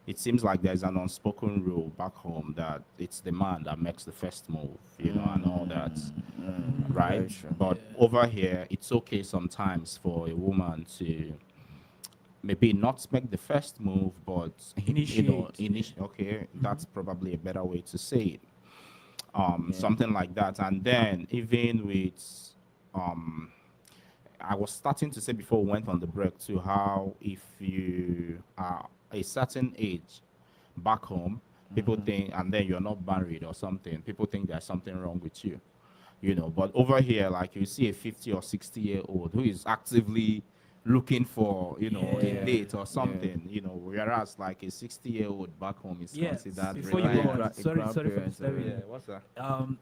it seems like there's an unspoken rule back home that it's the man that makes the first move, and all that, right? Very true. But over here, it's okay sometimes for a woman to maybe not make the first move, but okay, that's probably a better way to say it. Something like that. And then even with I was starting to say before we went on the break too, how if you are a certain age back home, people think, and then you're not married or something, people think there's something wrong with you, But over here, like you see a 50 or 60-year-old who is actively looking for, a date or something, whereas like a 60-year-old back home is considered Before you retired. go on, sorry for grandparents, disturbing Yeah, you. what's that?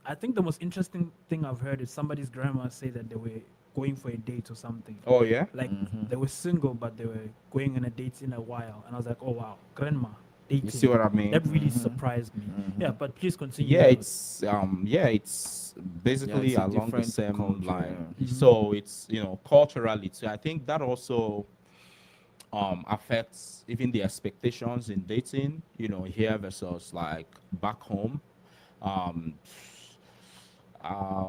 I think the most interesting thing I've heard is somebody's grandma say that they were going for a date or something. Oh yeah. Like they were single, but they were going on a date in a while, and I was like, oh wow, grandma dating. You see what I mean? That really surprised me. Yeah, but please continue. Yeah, it's basically it's a along the different same culture, line. yeah. So it's culturally too. I think that also affects even the expectations in dating. Here versus like back home. Um,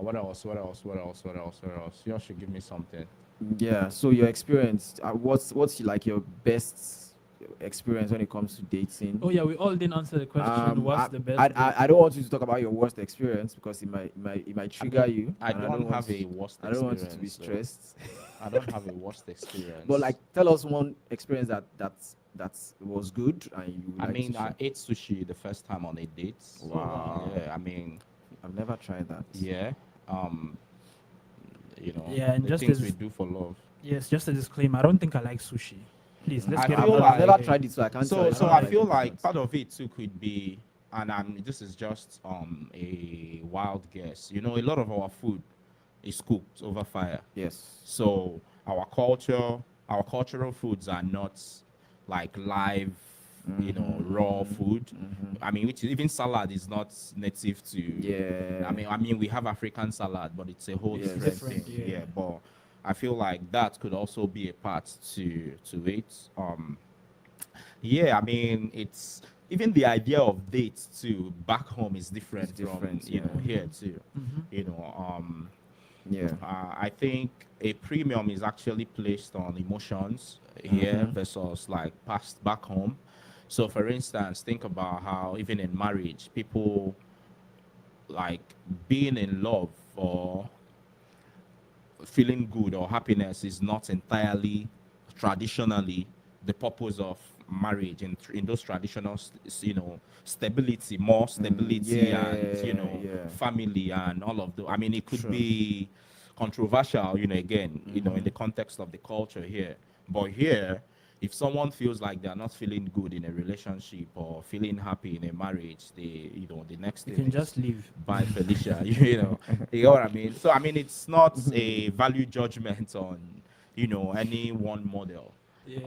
what else? What else? What else? What else? What else? You should give me something. Yeah. So your experience, what's like your best experience when it comes to dating? Oh yeah, we all didn't answer the question. What's the best? I don't want you to talk about your worst experience because it might trigger you. I and don't want have a worst I don't want you to be experience, stressed. I don't have a worst experience. But like, tell us one experience that was good and you. I like mean, to I share. ate sushi the first time on a date. Wow. Yeah, I mean, I've never tried that. yeah. Yeah, and the just things as- we do for love. Yes, just a disclaimer. I don't think I like sushi. Please, let's I get feel it out like- I've of never the tried way. it, so I can't. So, tell you. so don't I feel it like once. part of it too could be, and this is just a wild guess. A lot of our food is cooked over fire. Yes. So our cultural foods are not like live, raw food. I mean, which even salad is not native to. Yeah. I mean, we have African salad, but it's a whole Yes. different Different, thing. yeah. But I feel like that could also be a part to it. Yeah, I mean, it's even the idea of dates too back home is different, It's different, from here too. Yeah. I think a premium is actually placed on emotions here versus like past back home. So, for instance, think about how even in marriage, people like being in love or feeling good or happiness is not entirely traditionally the purpose of marriage in those traditional stability, more stability, and yeah. family and all of the. I mean, it could True. be controversial, again, in the context of the culture here. But here, if someone feels like they're not feeling good in a relationship or feeling happy in a marriage, the next You thing can is just leave. bye Felicia. You know what I mean? So I mean, it's not a value judgment on any one model Yeah.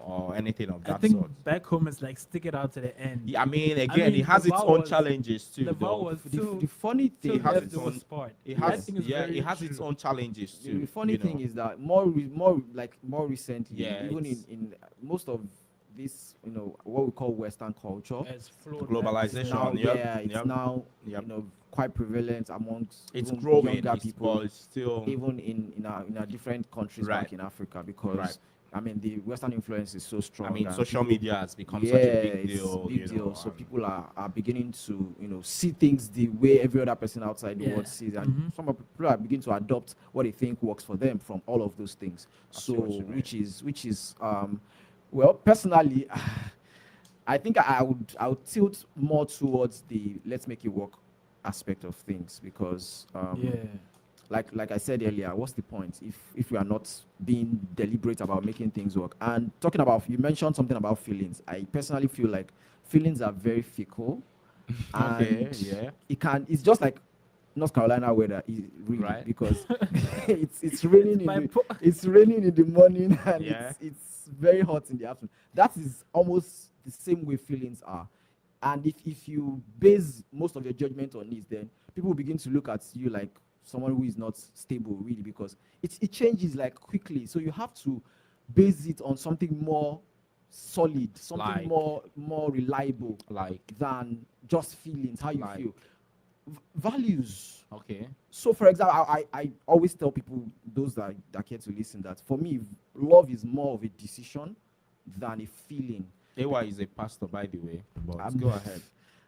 or anything of I that think sort. back home is like stick it out to the end. Yeah, I mean, again, mean, it has the its vow own was- challenges too. The vow though. was The funny till thing, has death its do us own- part. It That has, thing is yeah, very it has its true. own challenges too. the funny you thing know. is that more recently, Yeah, even it's- in most of this, what we call Western culture, As flowed Globalization, it's now, yep, yeah, it's yep, now yep. quite prevalent amongst It's even growing, younger people, but it's still even in our different countries Right. back in Africa, because Right. I mean the Western influence is so strong. I mean, and social people- media has become yeah, such a big it's deal. big deal. So and- people are beginning to see things the way every other person outside the Yeah. world sees, and some of people are beginning to adopt what they think works for them from all of those things. see So what you mean. which is well, personally, I think I would tilt more towards the let's make it work aspect of things, because Yeah. like I said earlier, what's the point if we are not being deliberate about making things work? And talking about, you mentioned something about feelings. I personally feel like feelings are very fickle. Okay, And yeah. it's just like North Carolina weather, really, Right. because it's raining it's raining in the morning, and Yeah. it's very hot in the afternoon. That is almost the same way feelings are. And if you base most of your judgment on it, then people begin to look at you like someone who is not stable really, because it changes like quickly. So you have to base it on something more solid, something Like- more reliable Like, than just feelings, how you Like- feel. Values. okay. So, for example, I always tell people, those that care to listen, that for me, love is more of a decision than a feeling. AY is a pastor, by the way. But go ahead.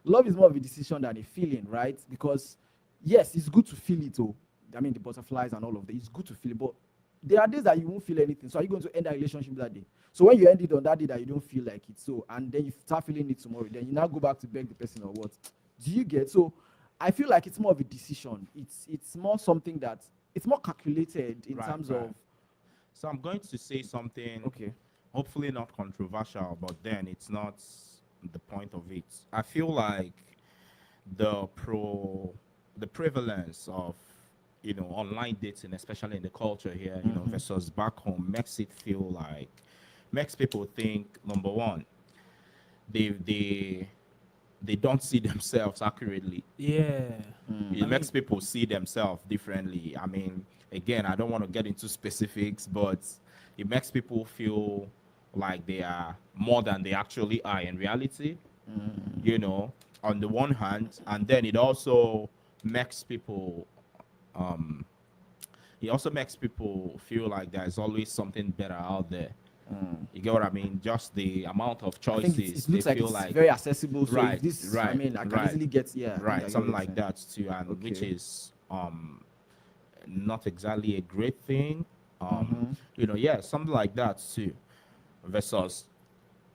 Love is more of a decision than a feeling, right? Because yes, it's good to feel it. Oh, I mean, the butterflies and all of that. It's good to feel it, but there are days that you won't feel anything. So are you going to end a relationship that day? So when you end it on that day that you don't feel like it, so and then you start feeling it tomorrow, then you now go back to beg the person or what? Do you get? So I feel like it's more of a decision. It's more something that it's more calculated in Right, terms right. of So I'm going to say something, okay. hopefully not controversial, but then it's not the point of it. I feel like the prevalence of online dating, especially in the culture here, versus back home, makes people think, number one, they don't see themselves accurately. Yeah. It makes people see themselves differently. I mean, again, I don't want to get into specifics, but it makes people feel like they are more than they actually are in reality, on the one hand. And then it also makes people feel like there's always something better out there. You get what I mean? Just the amount of I think choices it looks they like feel it's like very accessible. So right, if this, I right, mean, I can right, easily get I think I right, get something what like you're that too, and which Okay. is not exactly a great thing. Mm-hmm. Yeah, something like that too. Versus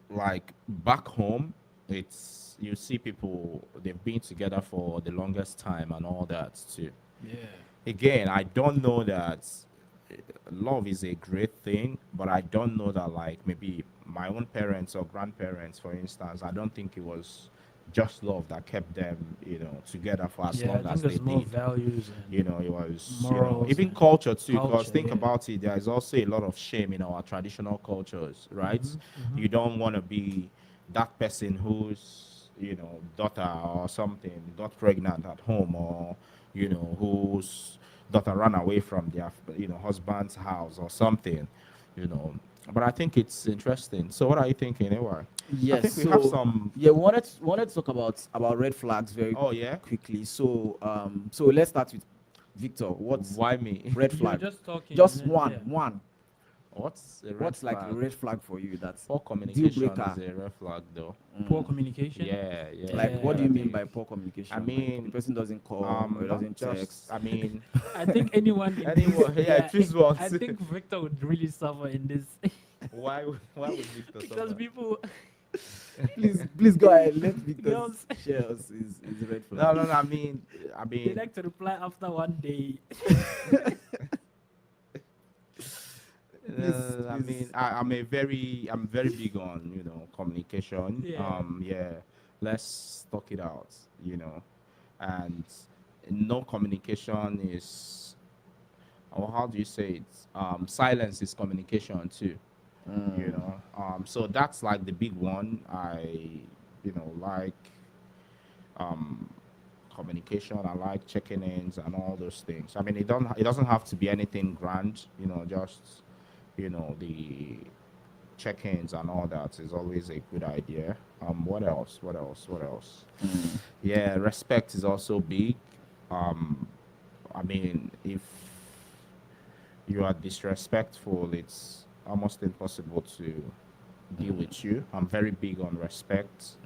like back home, it's you see people they've been together for the longest time and all that too. Yeah. Again, I don't know that love is a great thing, but I don't know that like maybe my own parents or grandparents, for instance, I don't think it was just love that kept them, together for as Yeah, I long think as they there's more did. values and It was, morals even and culture too, because culture, think yeah. about it, there is also a lot of shame in our traditional cultures, right? You don't want to be that person whose, daughter or something got pregnant at home, or, whose daughter ran away from their, husband's house or something, you know. But I think it's interesting. So what are you thinking, anyway? Yes. I think we so have some. yeah, we wanted to talk about red flags very Oh yeah. quickly. So so let's start with Victor. What's Why me? red You're flag? just talking. Just and then, one, yeah. one. What's a red What's flag? like a red flag for you? That's Poor deal communication breaker. is a red flag, though. Poor communication. Yeah, yeah. Like, what do Yeah. you mean by poor communication? I Like, mean, the person doesn't call or not doesn't just. text. I mean, I think anyone in Anyone, this, yeah, choose one. I think Victor would really suffer in this why would Victor because suffer? people Please go ahead. Let Victor Girls. share us his red No, flag. no, no. I they mean, like to reply after one day. I mean, I'm very big on communication. Yeah. Yeah, let's talk it out. And no communication is, or how do you say it? Silence is communication too. So that's like the big one. Like communication. I like checking ins and all those things. I mean, it doesn't have to be anything grand. Just the check-ins and all that is always a good idea. What else? What else? What else? Yeah, respect is also big. I mean, if you are disrespectful, it's almost impossible to deal with you. I'm very big on respect.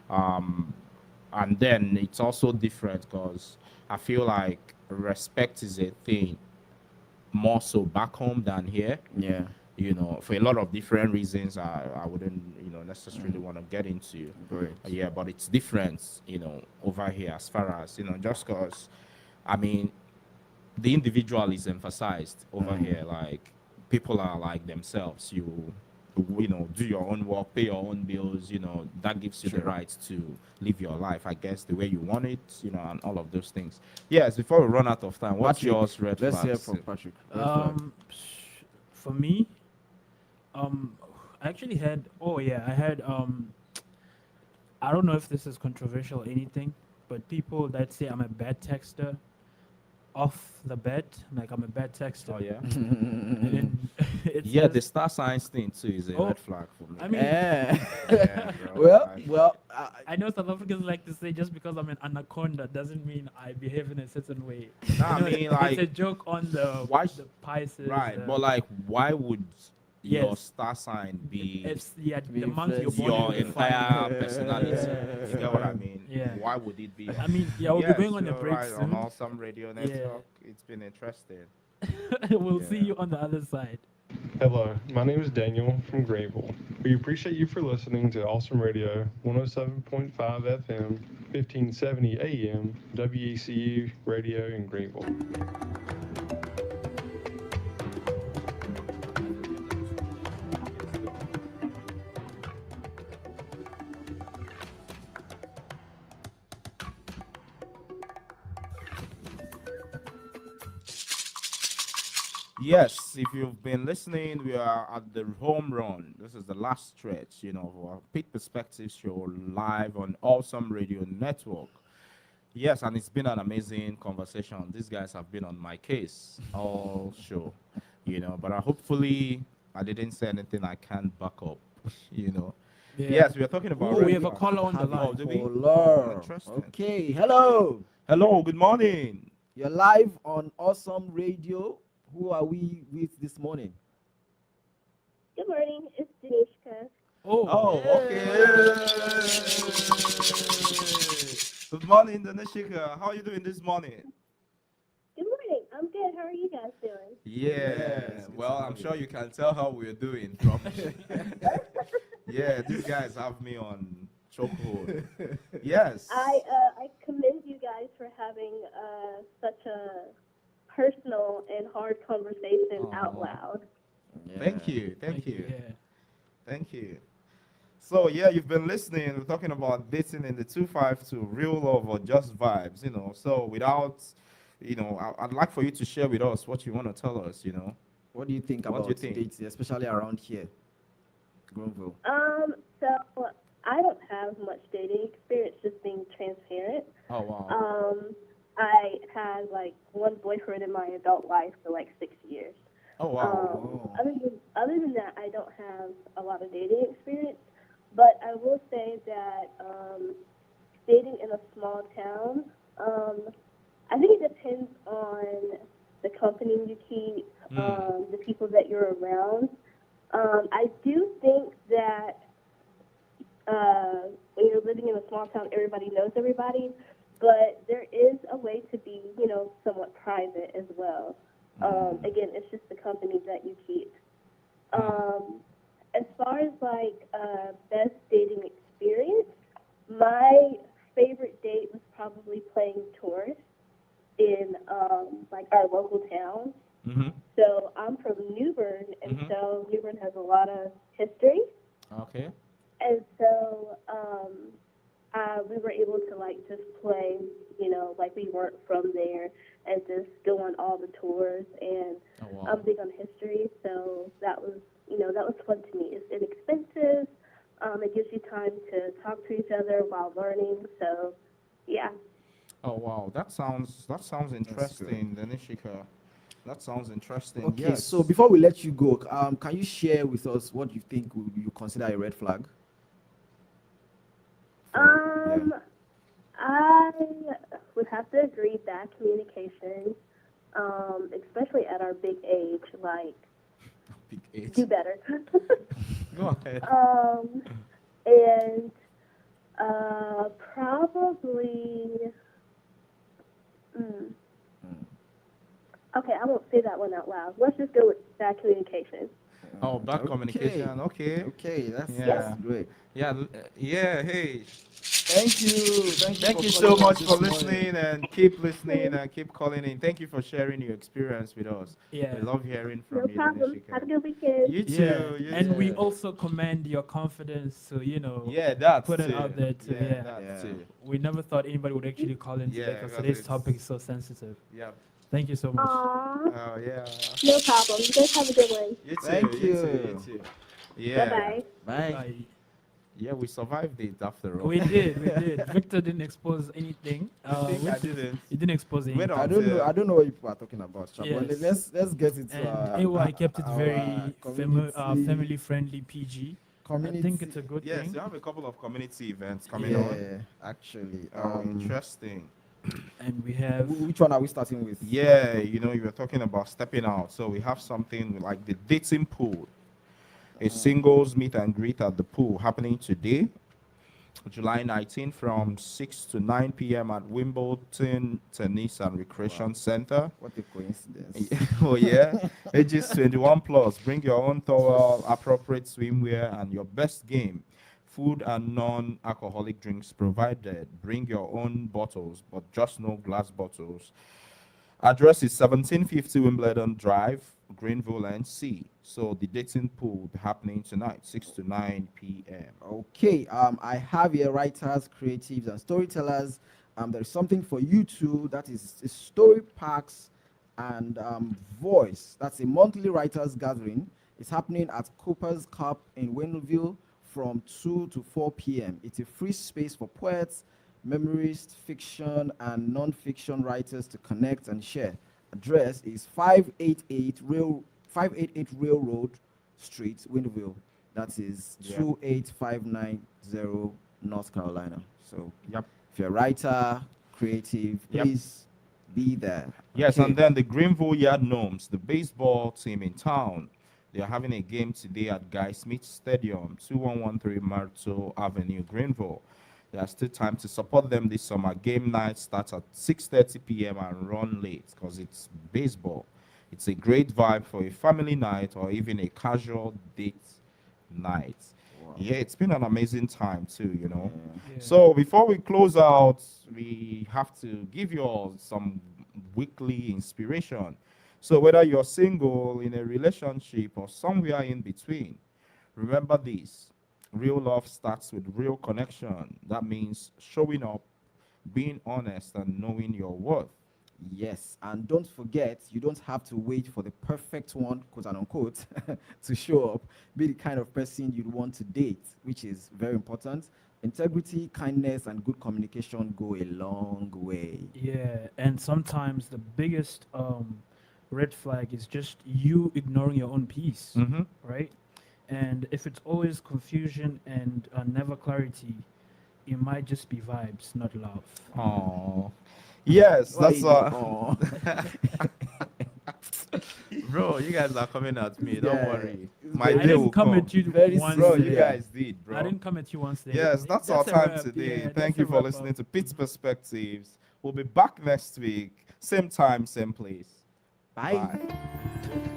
And then it's also different because I feel like respect is a thing more so back home than here. Yeah. For a lot of different reasons I wouldn't, necessarily want to get into. Great. Yeah, but it's different, over here as far as, just because, I mean, the individual is emphasized over here. Like, people are like themselves. Do your own work, pay your own bills, that gives you the right to live your life, I guess, the way you want it, and all of those things. Yes, before we run out of time, what's Patrick, yours, red Let's hear flags? from Patrick. Red flag. For me, I actually had. Oh yeah, I had. I don't know if this is controversial or anything, but people that say I'm a bad texter, off the bed, like I'm a bad texter. Oh yeah. And then it Yeah, says, the star signs thing too is a Oh, red flag for me. I mean, Yeah, bro. well, Like, well, I know South Africans like to say just because I'm an anaconda doesn't mean I behave in a certain way. Nah, I You know, mean, like, it's a joke on the why the Pisces. right, but like, why would your Yes. star sign be It's yeah, To be the month you're influenced. born your in will define entire you. personality? Yeah. You get what I mean? Yeah. Why would it be? I mean, yeah, we'll be going on a you're break right, on soon. Awesome Radio Network. It's been interesting. We'll see Yeah. you on the other side. Hello, my name is Daniel from Greenville. We appreciate you for listening to Awesome Radio 107.5 FM, 1570 AM, WECU Radio in Greenville. Yes, if you've been listening, we are at the home run. This is the last stretch, of our Pitt Perspective show live on Awesome Radio Network. Yes, and it's been an amazing conversation. These guys have been on my case all show, but hopefully I didn't say anything I can't back up, Yeah. Yes, we are talking about. Oh, we have a red caller flag. on the Have line. Oh, do we? caller. Interesting. Okay, hello. Hello, good morning. You're live on Awesome Radio. Who are we with this morning? Good morning, it's Danishka. Oh, okay. Good morning, Danishika. How are you doing this morning? Good morning, I'm good. How are you guys doing? Yeah, well, I'm sure you can tell how we're doing from. Yeah, these guys have me on chokehold. Yes. I commend you guys for having such a personal and hard conversation out loud. Thank you. Thank you. Yeah. Thank you. So, yeah, you've been listening. We're talking about dating in the 252, real love or just vibes, So, without, I'd like for you to share with us what you want to tell us, What do you think What do about you think? dating, especially around here, Greenville? So I don't have much dating experience, just being transparent. Oh, wow. I had like one boyfriend in my adult life for like 6 years. Oh, wow. Other than that, I don't have a lot of dating experience. But I will say that dating in a small town, I think it depends on the company you keep, the people that you're around. I do think that when you're living in a small town, everybody knows everybody. But there is a way to be, somewhat private as well. Again, it's just the company that you keep. As far as like best dating experience, my favorite date was probably playing tours in like our local town. Mm-hmm. So I'm from New Bern, and so New Bern has a lot of history. Okay. And so we were able to like just play, like we weren't from there, and just go on all the tours. And Oh, wow. I'm big on history, so that was fun to me. It's inexpensive. It gives you time to talk to each other while learning. So, yeah. Oh, wow. That sounds interesting, Danishika. That sounds interesting. Okay, Yes. so before we let you go, can you share with us what you think you consider a red flag? I would have to agree bad communication, especially at our big age, like, Big age. do better. Go ahead. And probably, okay, I won't say that one out loud. Let's just go with bad communication. Oh, bad communication. Okay. Okay, that's great. Yeah. Hey, Thank you. thank you for so calling much us for this morning. listening and keep listening and keep calling in. Thank you for sharing your experience with us. Yeah. We love hearing from No you, problem. Danishika. Have a good weekend. You Yeah. too. You And we too. also commend your confidence to, Yeah, that's put it too. out there too. Yeah. That's Yeah. too. We never thought anybody would actually call in Yeah, today because because today's it's- topic is so sensitive. Yeah. Thank you so much. Aww. Oh, yeah. No problem. You guys have a good one. You too. Thank You you. too. You too. Yeah. Bye-bye. Bye. Bye. Yeah, we survived it after all. We did, we did. Victor didn't expose anything. think I which is- didn't. He didn't expose Wait anything. on. I don't know what people are talking about, Sha, but Yes. let's get into And AY kept it our very community- family friendly PG. community. I think it's a good Yes, thing. you have a couple of community events coming on. Yeah, actually. Interesting. And we have Which one are we starting with? Yeah, you know, you were talking about stepping out. So we have something like the dating pool, a singles meet and greet at the pool happening today, July 19th from 6 to 9 p.m. at Wimbledon Tennis and Recreation Center. What a coincidence. Oh, yeah. Ages 21 plus. Bring your own towel, appropriate swimwear, and your best game. Food and non-alcoholic drinks provided. Bring your own bottles, but just no glass bottles. Address is 1750 Wimbledon Drive, Greenville, NC. So the dating pool will be happening tonight, 6 to 9 p.m. Okay, I have here writers, creatives, and storytellers. There is something for you too. That is Story Parks and Voice. That's a monthly writers gathering. It's happening at Cooper's Cup in Winnville from 2 to 4 p.m. It's a free space for poets, memoirists, fiction, and non-fiction writers to connect and share. Address is 588 Railroad Street, Winnville. That is 28590 North Carolina. So, Yep. if you're a writer, creative, Yep. please be there. Yes, Okay. and then the Greenville Yard Gnomes, the baseball team in town, they are having a game today at Guy Smith Stadium, 2113 Myrtle Avenue, Greenville. There's still time to support them this summer. Game night starts at 6:30 p.m. and run late because it's baseball. It's a great vibe for a family night or even a casual date night. Wow. Yeah, it's been an amazing time too, you know. Yeah. So before we close out, we have to give you all some weekly inspiration. So whether you're single, in a relationship, or somewhere in between, remember this. Real love starts with real connection. That means showing up, being honest, and knowing your worth. Yes, and don't forget, you don't have to wait for the perfect one, quote and unquote, to show up. Be the kind of person you'd want to date, which is very important. Integrity, kindness, and good communication go a long way. Yeah, and sometimes the biggest red flag is just you ignoring your own peace, Mm-hmm. right? And if it's always confusion and never clarity, it might just be vibes, not love. Oh, yes, Why that's you do- Aw. bro. You guys are coming at me. Don't Yeah, worry, it's my I very- day will didn't come come. at you Very once. Bro, serious. you Yeah. guys did, bro. I didn't come at you once. There. Yes, that's our a time wrap, today. yeah, Thank that's you a for wrap listening up. to Pitt's Perspectives. We'll be back next week, same time, same place. Bye. Bye.